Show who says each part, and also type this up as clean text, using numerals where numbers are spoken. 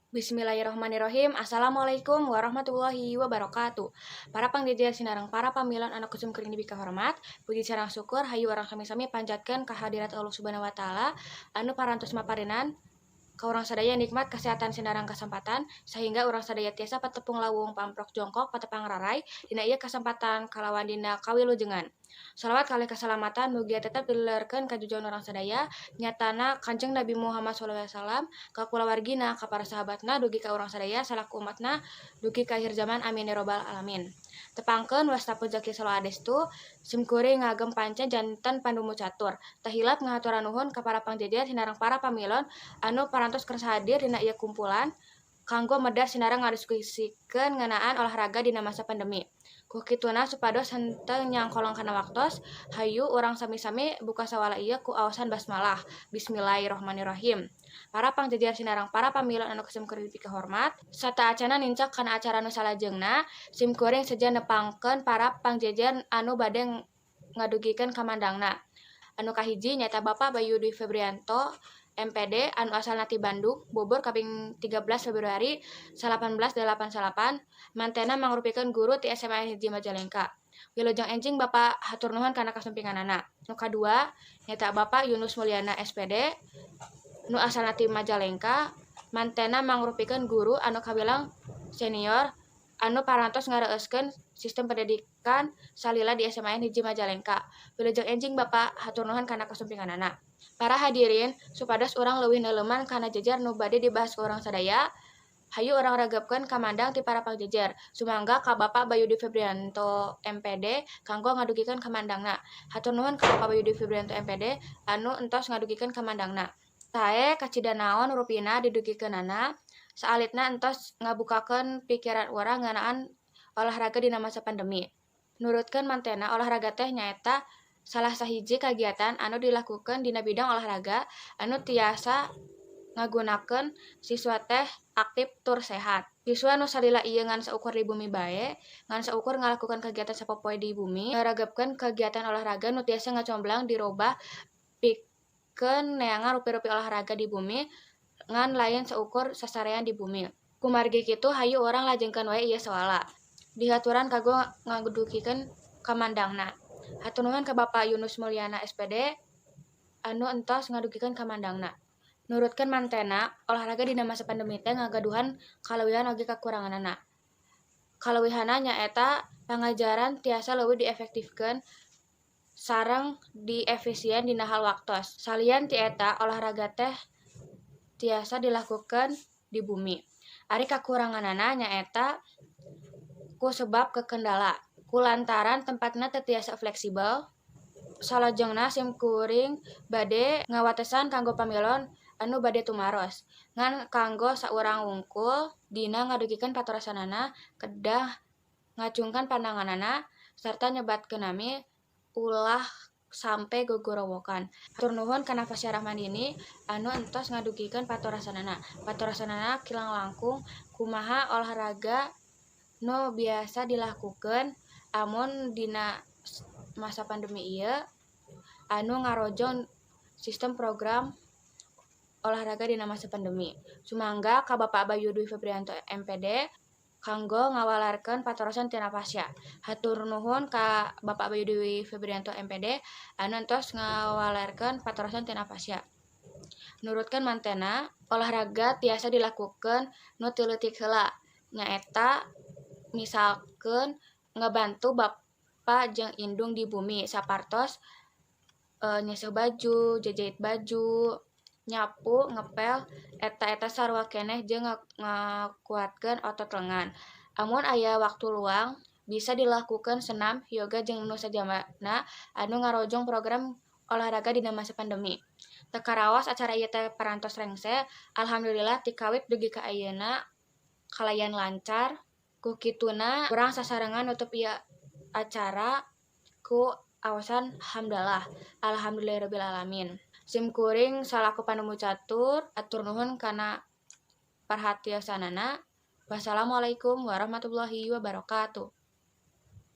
Speaker 1: Bismillahirrahmanirrahim. Assalamualaikum warahmatullahi wabarakatuh. Para pangjajar sinareng para pamilon anu kusum keuring dibika hormat, puji sareng syukur hayu urang sami-sami panjatkeun kahadirat Allah Subhanahu wa taala anu parantos maparenan ka urang sadaya nikmat kesehatan sinareng kasempatan sehingga urang sadaya tiasa patepung lawung pamprok jongkok patepang rarai dina ieu kasempatan kalawan dina kawilujengan. Shalawat kalih kasalamatan mugia tetep dileurkeun ka jujuan urang sadaya nyatana Kanjeng Nabi Muhammad SAW ka kulawargina ka para sahabatna dugi ka urang sadaya salaku umatna dugi ka akhir zaman amin ya robbal alamin. Tepangkeun wastapun zaki salo adestu simkuring ngagem panca janten pandumuh catur. Tahilap ngahaturan nuhun ka para pangjajar sinareng para pamilon anu parantos kersa hadir dina ieu kumpulan kanggo medar sinareng ngadiskusikeun ngeunaan olahraga dina masa pandemi. Ku kituna supados henteu nyangkolong kana waktos, hayu urang sami-sami buka sawala ieu ku aosan basmalah. Bismillahirrahmanirrahim. Para pangjajar sinareng para pamilon anu kusum keuring dipika hormat, sata acana nincak kana acara anu salajengna, simkuring sejen nepangkeun para pangjajar anu bade ngadugikeun kamandangna. Anu kahiji nyaeta Bapak Bayu Dwi Febrianto MPD anu asalna ti Bandung, Bogor kaping 13 Februari 1888, mantena mangrupikeun guru ti SMA Hiji Majalengka. Wilujeng enjing Bapak hatur nuhun kana kasumpinganana. Nu kadua nyaeta Bapak Yunus Mulyana SPD nu asalna ti Majalengka, mantena mangrupikeun guru anu kabilang senior anu parantos ngareueuskeun sistem pendidikan salila di SMA Hiji Majalengka. Wilujeng enjing Bapak hatur nuhun kana kasumpinganana. Para hadirin, supados urang leuwih neuleuman kana jajar nu bade dibahas ku urang sadaya. Hayu urang ragepkeun kamandang ti para pangjajar. Sumangga ka Bapak Bayu Dwi Febrianto MPD kanggo ngadugikeun kamandangna. Hatur nuhun ka Bapak Bayu Dwi Febrianto MPD anu entos ngadugikeun kamandangna. Tae kacida naon rupina didugikeunana, saalitna entos ngabukakeun pikiran urang ngeunaan olahraga dina masa pandemi. Nurutkeun mantena olahraga teh nyaeta salah sahiji kagiatan anu dilakukeun dina bidang olahraga anu tiasa ngagunakeun siswa teh aktif tur sehat. Siswa nu salila ieu ngan saukur di bumi bae, ngan saukur ngalakukeun kegiatan sapopoe di bumi, ngaragepkeun kegiatan olahraga nu tiasa ngacomblang dirobah pikeun neangan rupi-rupi olahraga di bumi ngan lain saukur sasarean di bumi. Kumargi kitu hayu urang lajengkeun wae ieu sawala. Dihaturan kanggo ngadugikeun kamandangna. Hatur nuhun ka Bapak Yunus Mulyana SPD anu entos ngadugikeun kamandangna. Nurutkeun mantena, olahraga dina masa pandemi teh ngagaduhan kaleuwihan oge kakuranganna. Kaleuwihanna nyaeta pangajaran tiasa leuwih diefektifkeun sareng diefisien dina hal waktos. Salian ti eta, olahraga teh tiasa dilakukeun di bumi. Ari kakuranganna nyaeta ku sebab kekendala. Kulantaran tempatna teu tiasa fleksibel, salajengna simkuring bade ngawatesan kanggo pamilon anu bade tumaros. Ngan kanggo saurang wungkul dina ngadugikeun patorasanana kedah ngacungkan pandanganana sarta nyebatkeun nami ulah sampe gogorowokan. Hatur nuhun kana Fasyarah Mandini anu entos ngadugikeun patorasanana. Patorasanana kilang langkung kumaha olahraga nu biasa dilakukeun amun dina masa pandemi ieu anu ngarojo sistem program olahraga dina masa pandemi. Sumangga ka Bapak Bayu Dwi Febrianto MPD kanggo ngawalarkeun patorosan tina pasya. Hatur nuhun ka Bapak Bayu Dwi Febrianto MPD anu entos ngawalarkeun patorosan tina pasya. Nurutkeun mantena, olahraga tiasa dilakukeun nu teu leutik heula, nyaeta misalkeun ngabantu Bapak jeung indung di bumi sapartos nyeseuh baju, jajait baju, nyapu, ngepel, eta sarua keneh jeung ngakuatkeun otot lengan. Amun aya waktu luang, bisa dilakukeun senam, yoga jeung nu sajamana anu ngarojong program olahraga dina masa pandemi. Teu karaos acara ieu teh parantos rengse, alhamdulillah ti kawit dugi ka ayeuna kalayan lancar. Ku kituna urang sasarengan nutup ieu acara ku aosan hamdalah. Alhamdulillahirabbil alamin. Simkuring salaku panemu catur, atur nuhun kana parhatiosanana. Wassalamualaikum warahmatullahi wabarakatuh.